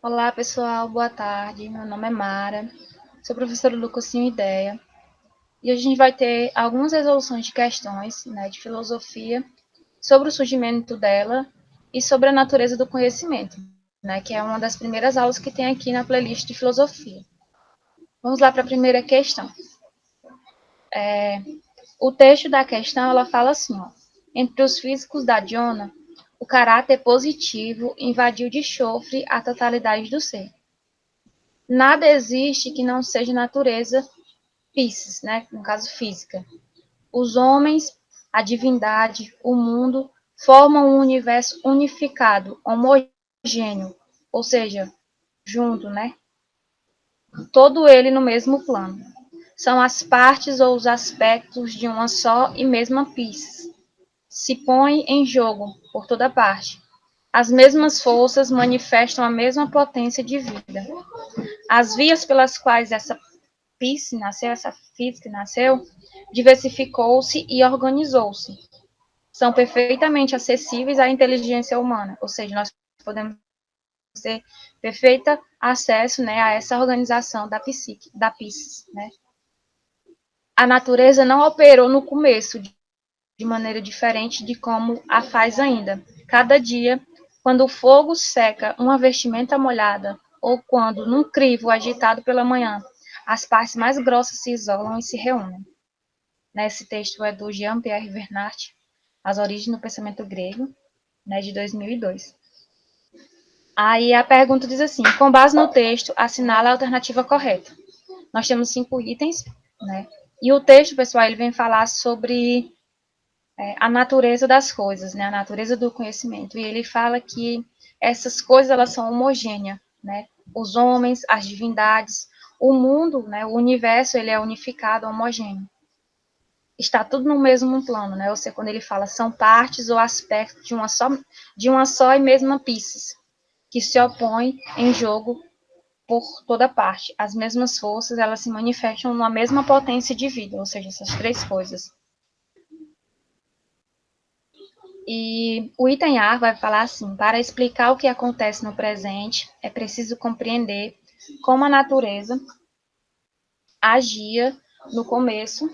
Olá, pessoal, boa tarde. Meu nome é Mara, sou professora do cursinho Ideia e hoje a gente vai ter algumas resoluções de questões, de filosofia sobre o surgimento dela e sobre a natureza do conhecimento, que é uma das primeiras aulas que tem aqui na playlist de filosofia. Vamos lá para a primeira questão. O texto da questão ela fala assim: ó, entre os físicos da Jona, o caráter positivo invadiu de chofre a totalidade do ser. Nada existe que não seja natureza Pisces, no caso física. Os homens, a divindade, o mundo formam um universo unificado, homogêneo, ou seja, junto, todo ele no mesmo plano. São as partes ou os aspectos de uma só e mesma Pisces. Se põe em jogo por toda parte. As mesmas forças manifestam a mesma potência de vida. As vias pelas quais essa Peace nasceu, essa física nasceu, diversificou-se e organizou-se. São perfeitamente acessíveis à inteligência humana, ou seja, nós podemos ter perfeito acesso, a essa organização da psique, da Pisces, A natureza não operou no começo de maneira diferente de como a faz ainda. Cada dia, quando o fogo seca uma vestimenta molhada, ou quando, num crivo agitado pela manhã, as partes mais grossas se isolam e se reúnem. Esse texto é do Jean-Pierre Vernart, As Origens do Pensamento Grego, de 2002. Aí a pergunta diz assim: com base no texto, assinala a alternativa correta. Nós temos 5 itens, E o texto, pessoal, ele vem falar sobre a natureza das coisas, a natureza do conhecimento. E ele fala que essas coisas elas são homogêneas, Os homens, as divindades, o mundo, o universo, ele é unificado, homogêneo. Está tudo no mesmo plano, Ou seja, quando ele fala são partes ou aspectos de uma só e mesma Pisces, que se opõe em jogo por toda parte. As mesmas forças, elas se manifestam numa mesma potência de vida, ou seja, essas 3 coisas. E o item A vai falar assim: para explicar o que acontece no presente, é preciso compreender como a natureza agia no começo.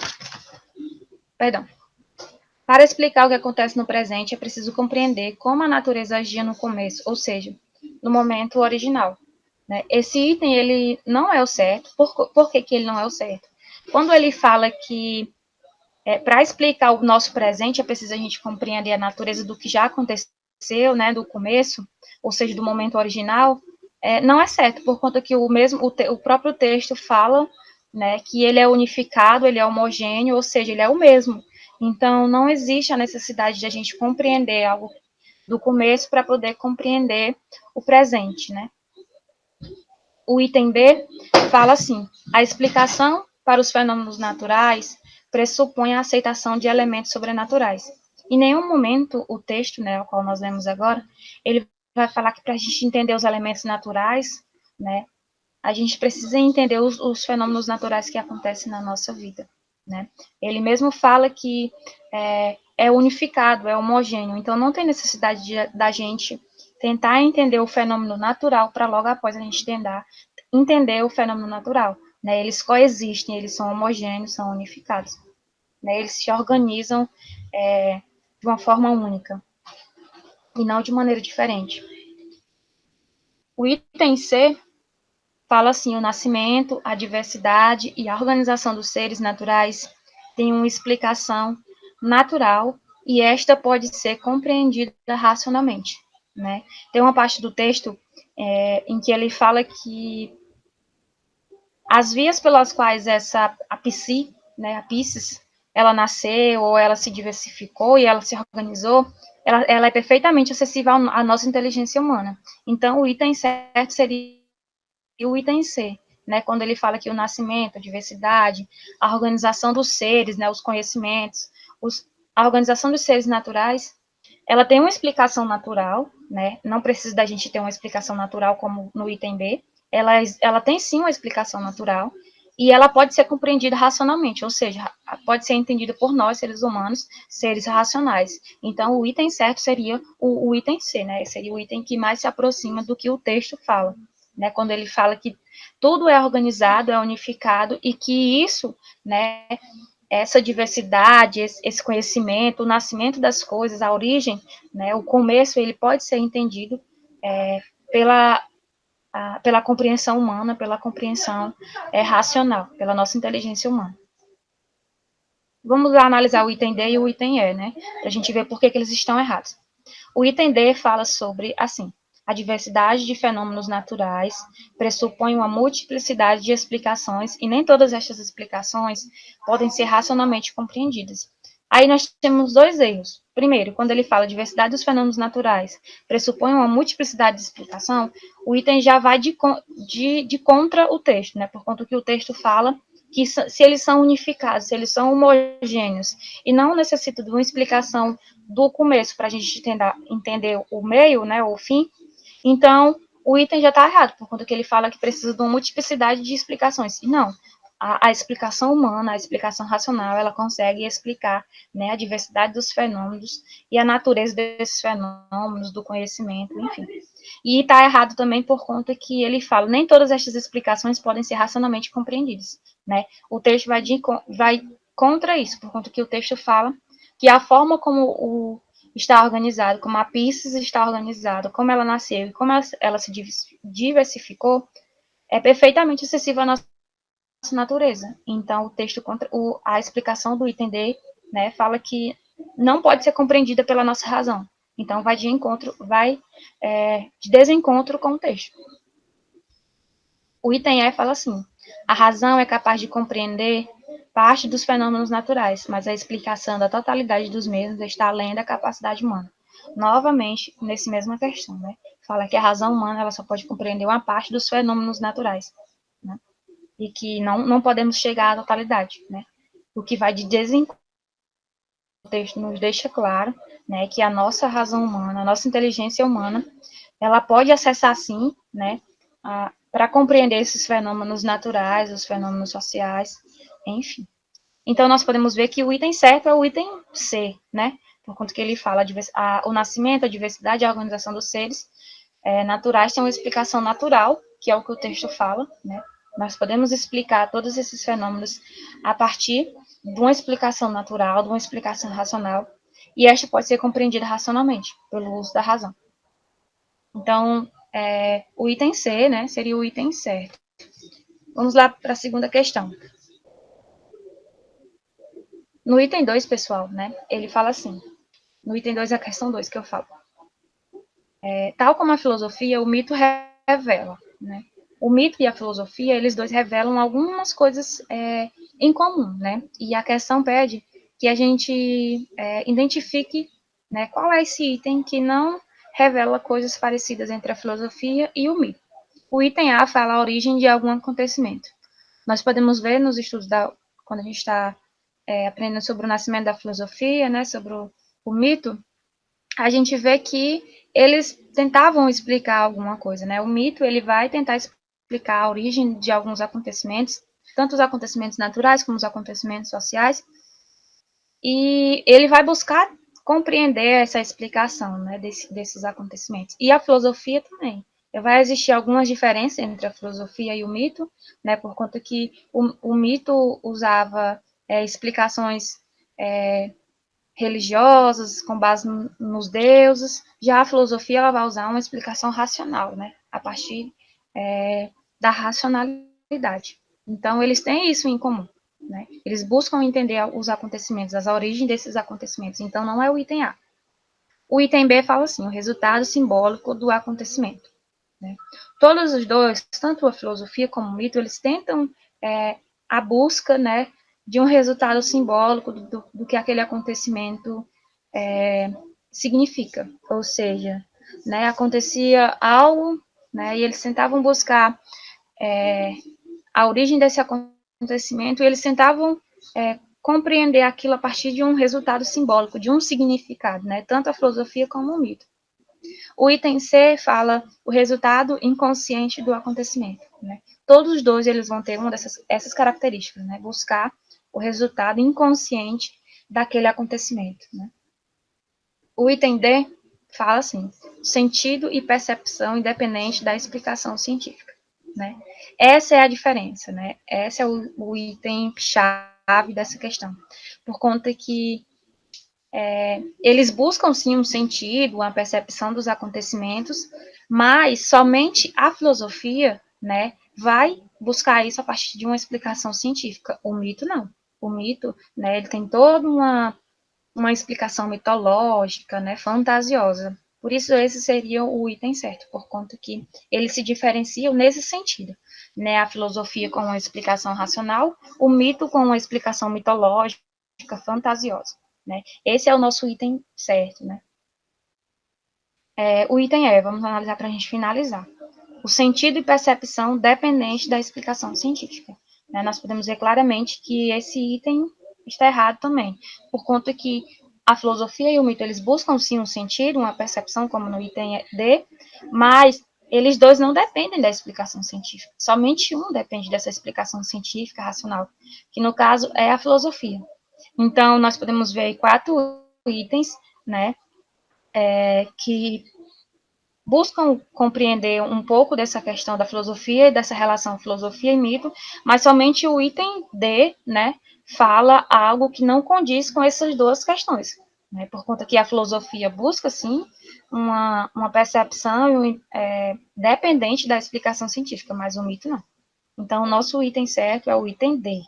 Perdão. Para explicar o que acontece no presente, é preciso compreender como a natureza agia no começo, ou seja, no momento original. Esse item ele não é o certo. Por que ele não é o certo? Quando ele fala que para explicar o nosso presente, é preciso a gente compreender a natureza do que já aconteceu, do começo, ou seja, do momento original, não é certo, por conta que o próprio texto fala, que ele é unificado, ele é homogêneo, ou seja, ele é o mesmo. Então, não existe a necessidade de a gente compreender algo do começo para poder compreender o presente, O item B fala assim: a explicação para os fenômenos naturais pressupõe a aceitação de elementos sobrenaturais. Em nenhum momento o texto, o qual nós lemos agora, ele vai falar que para a gente entender os elementos naturais, a gente precisa entender os fenômenos naturais que acontecem na nossa vida, Ele mesmo fala que é unificado, é homogêneo, então não tem necessidade da gente tentar entender o fenômeno natural para logo após a gente entender o fenômeno natural. Eles coexistem, eles são homogêneos, são unificados. Eles se organizam de uma forma única e não de maneira diferente. O item C fala assim: o nascimento, a diversidade e a organização dos seres naturais têm uma explicação natural e esta pode ser compreendida racionalmente. Tem uma parte do texto em que ele fala que as vias pelas quais a Pisces, ela nasceu ou ela se diversificou e ela se organizou, ela é perfeitamente acessível à nossa inteligência humana. Então, o item certo seria o item C, quando ele fala que o nascimento, a diversidade, a organização dos seres, os conhecimentos, a organização dos seres naturais, ela tem uma explicação natural, não precisa da gente ter uma explicação natural como no item B, ela tem sim uma explicação natural, e ela pode ser compreendida racionalmente, ou seja, pode ser entendida por nós, seres humanos, seres racionais. Então, o item certo seria o item C, Seria o item que mais se aproxima do que o texto fala. né, quando ele fala que tudo é organizado, é unificado, e que isso, né, essa diversidade, esse conhecimento, o nascimento das coisas, a origem, né, o começo, ele pode ser entendido pela, pela compreensão humana, pela compreensão racional, pela nossa inteligência humana. Vamos lá analisar o item D e o item E, né, para a gente ver por que eles estão errados. O item D fala sobre, assim, a diversidade de fenômenos naturais pressupõe uma multiplicidade de explicações e nem todas estas explicações podem ser racionalmente compreendidas. Aí nós temos dois erros. Primeiro, quando ele fala diversidade dos fenômenos naturais pressupõe uma multiplicidade de explicação, o item já vai de contra o texto, né? Por conta que o texto fala que se eles são unificados, se eles são homogêneos e não necessitam de uma explicação do começo para a gente entender o meio, né, o fim, então o item já está errado, por conta que ele fala que precisa de uma multiplicidade de explicações. E não, a explicação humana, a explicação racional, ela consegue explicar, né, a diversidade dos fenômenos e a natureza desses fenômenos, do conhecimento, enfim. E está errado também por conta que ele fala, nem todas estas explicações podem ser racionalmente compreendidas, né? O texto vai contra isso, por conta que o texto fala que a forma como está organizado, como a Pisces está organizada, como ela nasceu e como ela se diversificou, é perfeitamente acessível à nossa natureza. Então, o texto a explicação do item D, né, fala que não pode ser compreendida pela nossa razão. Então, vai de desencontro com o texto. O item E fala assim: a razão é capaz de compreender parte dos fenômenos naturais, mas a explicação da totalidade dos mesmos está além da capacidade humana. Novamente, nessa mesma questão, né? Fala que a razão humana ela só pode compreender uma parte dos fenômenos naturais, né? E que não podemos chegar à totalidade, né? O que vai de desencontro. O texto nos deixa claro, né, que a nossa razão humana, a nossa inteligência humana, ela pode acessar sim, né, para compreender esses fenômenos naturais, os fenômenos sociais, enfim. Então, nós podemos ver que o item certo é o item C, né, por conta que ele fala o nascimento, a diversidade e a organização dos seres naturais tem uma explicação natural, que é o que o texto fala, né, nós podemos explicar todos esses fenômenos a partir de uma explicação natural, de uma explicação racional, e esta pode ser compreendida racionalmente, pelo uso da razão. Então, o item C, né, seria o item certo. Vamos lá para a segunda questão. No item 2, pessoal, né, ele fala assim, no item 2 é a questão 2 que eu falo. Tal como a filosofia, o mito revela, né? O mito e a filosofia, eles dois revelam algumas coisas em comum, né? E a questão pede que a gente identifique, né, qual é esse item que não revela coisas parecidas entre a filosofia e o mito. O item A fala a origem de algum acontecimento. Nós podemos ver nos estudos quando a gente está aprendendo sobre o nascimento da filosofia, né, sobre o mito, a gente vê que eles tentavam explicar alguma coisa, né? O mito, ele vai tentar explicar a origem de alguns acontecimentos, tanto os acontecimentos naturais como os acontecimentos sociais, e ele vai buscar compreender essa explicação, né, desses acontecimentos. E a filosofia também. Vai existir algumas diferenças entre a filosofia e o mito, né, por conta que o mito usava explicações religiosas, com base nos deuses. Já a filosofia ela vai usar uma explicação racional, né, a partir da racionalidade. Então, eles têm isso em comum. Né? Eles buscam entender os acontecimentos, as origens desses acontecimentos. Então, não é o item A. O item B fala assim, o resultado simbólico do acontecimento. Né? Todos os dois, tanto a filosofia como o mito, eles tentam a busca, né, de um resultado simbólico do que aquele acontecimento significa. Ou seja, né, acontecia algo, né, e eles tentavam buscar a origem desse acontecimento e eles tentavam compreender aquilo a partir de um resultado simbólico, de um significado, né, tanto a filosofia como o mito. O item C fala o resultado inconsciente do acontecimento. Né? Todos os dois eles vão ter uma essas características, né? Buscar o resultado inconsciente daquele acontecimento. Né? O item D fala assim, sentido e percepção independente da explicação científica. né? Essa é a diferença, né? Esse é o item chave dessa questão, por conta que eles buscam sim um sentido, uma percepção dos acontecimentos, mas somente a filosofia, né, vai buscar isso a partir de uma explicação científica. O mito não. O mito, né, ele tem toda uma explicação mitológica, né, fantasiosa. Por isso esse seria o item certo, por conta que eles se diferenciam nesse sentido, né, a filosofia com uma explicação racional, o mito com uma explicação mitológica, fantasiosa, né. Esse é o nosso item certo, né. O item vamos analisar para a gente finalizar. O sentido e percepção dependente da explicação científica. Né? Nós podemos ver claramente que esse item está errado também, por conta que a filosofia e o mito, eles buscam sim um sentido, uma percepção, como no item D, mas eles dois não dependem da explicação científica. Somente um depende dessa explicação científica, racional, que no caso é a filosofia. Então, nós podemos ver aí 4 itens, né, que buscam compreender um pouco dessa questão da filosofia e dessa relação filosofia e mito, mas somente o item D, né, fala algo que não condiz com essas duas questões, né, por conta que a filosofia busca, sim, uma percepção dependente da explicação científica, mas o mito não. Então, o nosso item certo é o item D.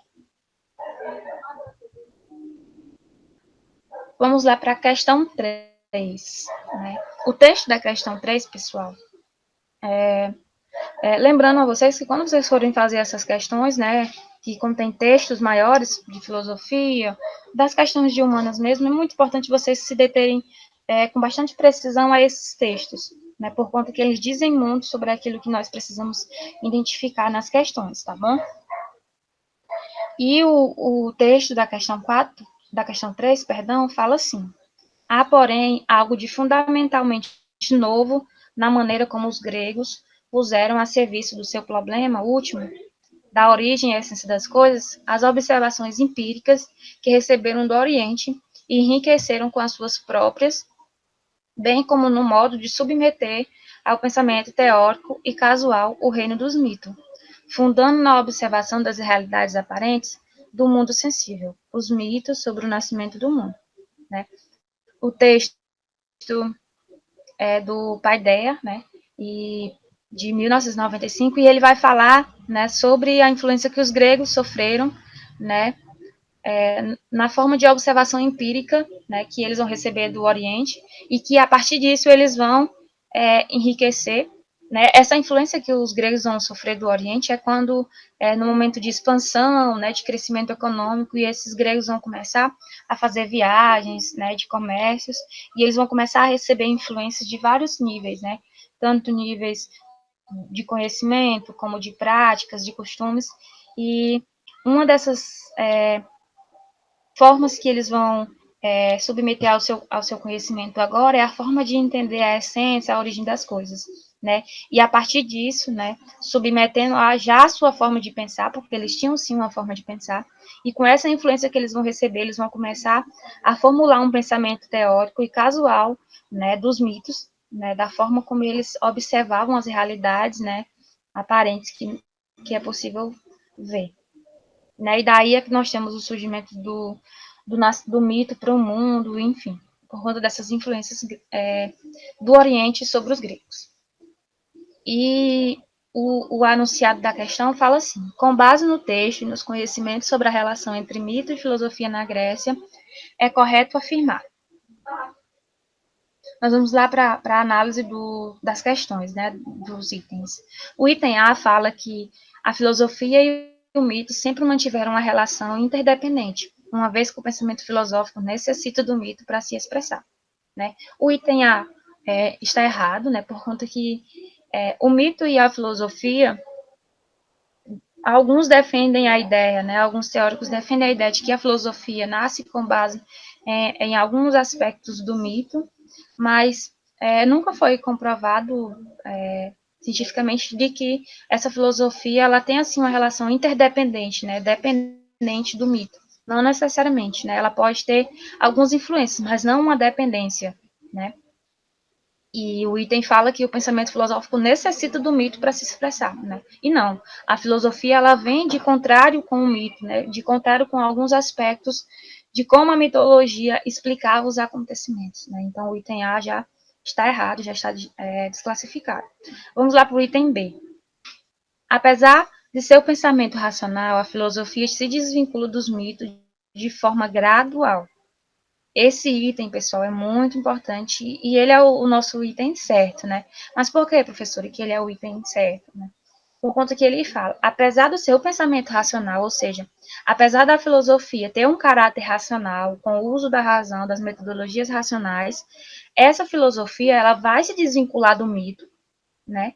Vamos lá para a questão 3. Né? O texto da questão 3, pessoal, lembrando a vocês que quando vocês forem fazer essas questões, né, que contém textos maiores de filosofia, das questões de humanas mesmo, é muito importante vocês se deterem com bastante precisão a esses textos, né, por conta que eles dizem muito sobre aquilo que nós precisamos identificar nas questões, tá bom? E o texto da questão 4, da questão 3, perdão, fala assim: há, porém, algo de fundamentalmente novo na maneira como os gregos puseram a serviço do seu problema último, da origem e essência das coisas, as observações empíricas que receberam do Oriente e enriqueceram com as suas próprias, bem como no modo de submeter ao pensamento teórico e casual o reino dos mitos, fundando na observação das realidades aparentes do mundo sensível, os mitos sobre o nascimento do mundo. Né? O texto é do Paideia, né, e de 1995, e ele vai falar, né, sobre a influência que os gregos sofreram, né, na forma de observação empírica, né, que eles vão receber do Oriente, e que a partir disso eles vão enriquecer, né, essa influência que os gregos vão sofrer do Oriente é quando, no momento de expansão, né, de crescimento econômico, e esses gregos vão começar a fazer viagens, né, de comércios, e eles vão começar a receber influências de vários níveis, né, tanto níveis de conhecimento, como de práticas, de costumes, e uma dessas formas que eles vão submeter ao seu conhecimento agora é a forma de entender a essência, a origem das coisas, né? E a partir disso, né, submetendo a já a sua forma de pensar, porque eles tinham sim uma forma de pensar, e com essa influência que eles vão receber, eles vão começar a formular um pensamento teórico e casual, né, dos mitos, né, da forma como eles observavam as realidades, né, aparentes que é possível ver. Né? E daí é que nós temos o surgimento do mito para o mundo, enfim, por conta dessas influências do Oriente sobre os gregos. E o anunciado da questão fala assim: com base no texto e nos conhecimentos sobre a relação entre mito e filosofia na Grécia, é correto afirmar. Nós vamos lá para a análise das questões, né, dos itens. O item A fala que a filosofia e o mito sempre mantiveram uma relação interdependente, uma vez que o pensamento filosófico necessita do mito para se expressar. Né? O item A está errado, né, por conta que o mito e a filosofia, alguns defendem a ideia, né, alguns teóricos defendem a ideia de que a filosofia nasce com base em alguns aspectos do mito, mas nunca foi comprovado cientificamente de que essa filosofia ela tem assim uma relação interdependente, né, dependente do mito. Não necessariamente, né? Ela pode ter algumas influências, mas não uma dependência, né? E o item fala que o pensamento filosófico necessita do mito para se expressar, né? E não, a filosofia ela vem de contrário com o mito, né? De contrário com alguns aspectos de como a mitologia explicava os acontecimentos, né? Então o item A já está errado, já está desclassificado. Vamos lá para o item B. Apesar de seu pensamento racional, a filosofia se desvincula dos mitos de forma gradual. Esse item, pessoal, é muito importante e ele é o nosso item certo, né? Mas por que, professora, que ele é o item certo, né? Por conta que ele fala, apesar do seu pensamento racional, ou seja, apesar da filosofia ter um caráter racional, com o uso da razão, das metodologias racionais, essa filosofia ela vai se desvincular do mito, né?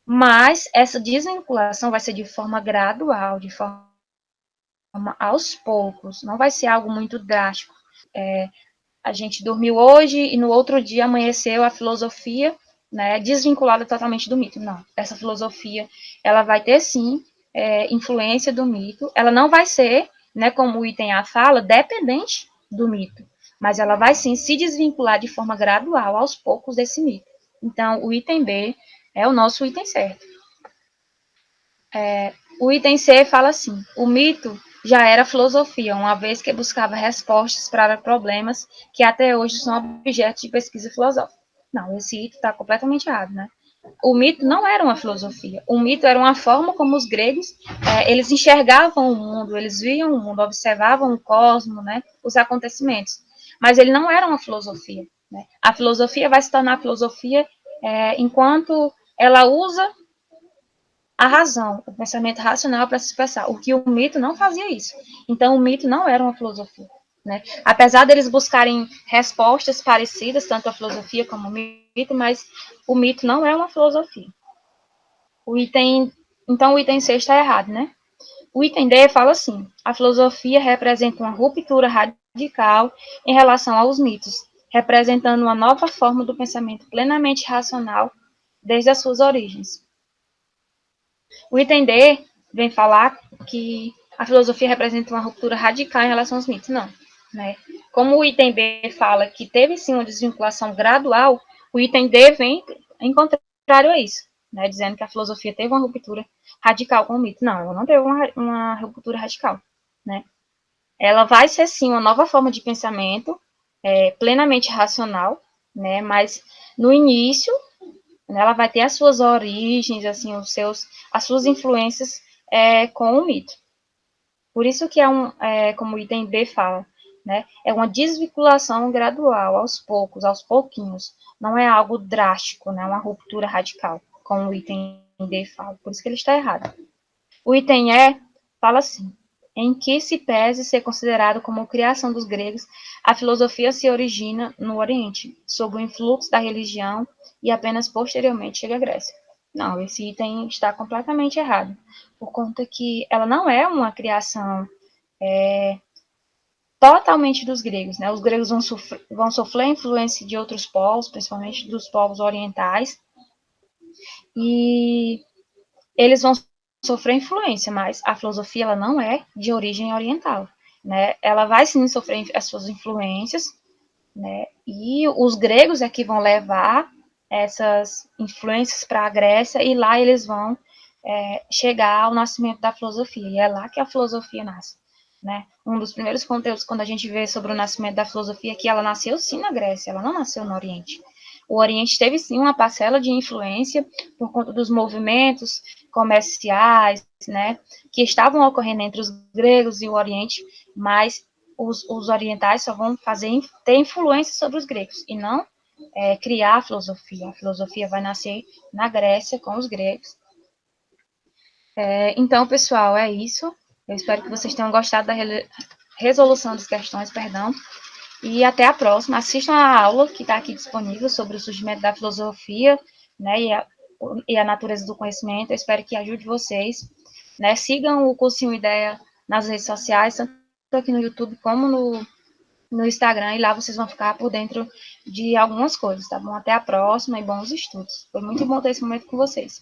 Mas essa desvinculação vai ser de forma gradual, de forma aos poucos, não vai ser algo muito drástico. A gente dormiu hoje e no outro dia amanheceu a filosofia, né, desvinculada totalmente do mito. Não, essa filosofia, ela vai ter sim influência do mito, ela não vai ser, né, como o item A fala, dependente do mito, mas ela vai sim se desvincular de forma gradual, aos poucos, desse mito. Então, o item B é o nosso item certo. O item C fala assim: o mito já era filosofia, uma vez que buscava respostas para problemas que até hoje são objeto de pesquisa filosófica. Não, esse item está completamente errado, né? O mito não era uma filosofia. O mito era uma forma como os gregos eles enxergavam o mundo, eles viam o mundo, observavam o cosmos, né? Os acontecimentos. Mas ele não era uma filosofia. Né? A filosofia vai se tornar filosofia enquanto ela usa a razão, o pensamento racional para se expressar, o que o mito não fazia isso. Então, o mito não era uma filosofia. Né? Apesar deles buscarem respostas parecidas, tanto a filosofia como o mito, mas o mito não é uma filosofia. Então, o item C está errado, né? O item D fala assim: a filosofia representa uma ruptura radical em relação aos mitos, representando uma nova forma do pensamento plenamente racional desde as suas origens. O item D vem falar que a filosofia representa uma ruptura radical em relação aos mitos. Não. Né? Como o item B fala que teve sim uma desvinculação gradual, o item D vem em contrário a isso, né? Dizendo que a filosofia teve uma ruptura radical com o mito. Não, ela não teve uma ruptura radical. Né? Ela vai ser sim uma nova forma de pensamento, plenamente racional, né? Mas no início ela vai ter as suas origens, assim, as suas influências com o mito. Por isso que como o item B fala, né, é uma desvinculação gradual, aos poucos, aos pouquinhos. Não é algo drástico, né, uma ruptura radical, como o item D fala. Por isso que ele está errado. O item E fala assim: em que se pese ser considerado como criação dos gregos, a filosofia se origina no Oriente, sob o influxo da religião e apenas posteriormente chega à Grécia. Não, esse item está completamente errado, por conta que ela não é uma criação totalmente dos gregos, né? Os gregos vão sofrer a influência de outros povos, principalmente dos povos orientais, e eles vão sofrer influência, mas a filosofia ela não é de origem oriental, né? Ela vai sim sofrer as suas influências, né? E os gregos é que vão levar essas influências para a Grécia e lá eles vão chegar ao nascimento da filosofia. E é lá que a filosofia nasce, né? Um dos primeiros conteúdos quando a gente vê sobre o nascimento da filosofia é que ela nasceu sim na Grécia, ela não nasceu no Oriente. O Oriente teve sim uma parcela de influência por conta dos movimentos comerciais, né, que estavam ocorrendo entre os gregos e o Oriente, mas os orientais só vão ter influência sobre os gregos e não criar a filosofia. A filosofia vai nascer na Grécia com os gregos. Então, pessoal, é isso. Eu espero que vocês tenham gostado da resolução das questões, perdão. E até a próxima. Assistam a aula que está aqui disponível sobre o surgimento da filosofia, né, e a natureza do conhecimento. Eu espero que ajude vocês. Né? Sigam o Cursinho Ideia nas redes sociais, tanto aqui no YouTube como no Instagram, e lá vocês vão ficar por dentro de algumas coisas, tá bom? Até a próxima e bons estudos. Foi muito bom ter esse momento com vocês.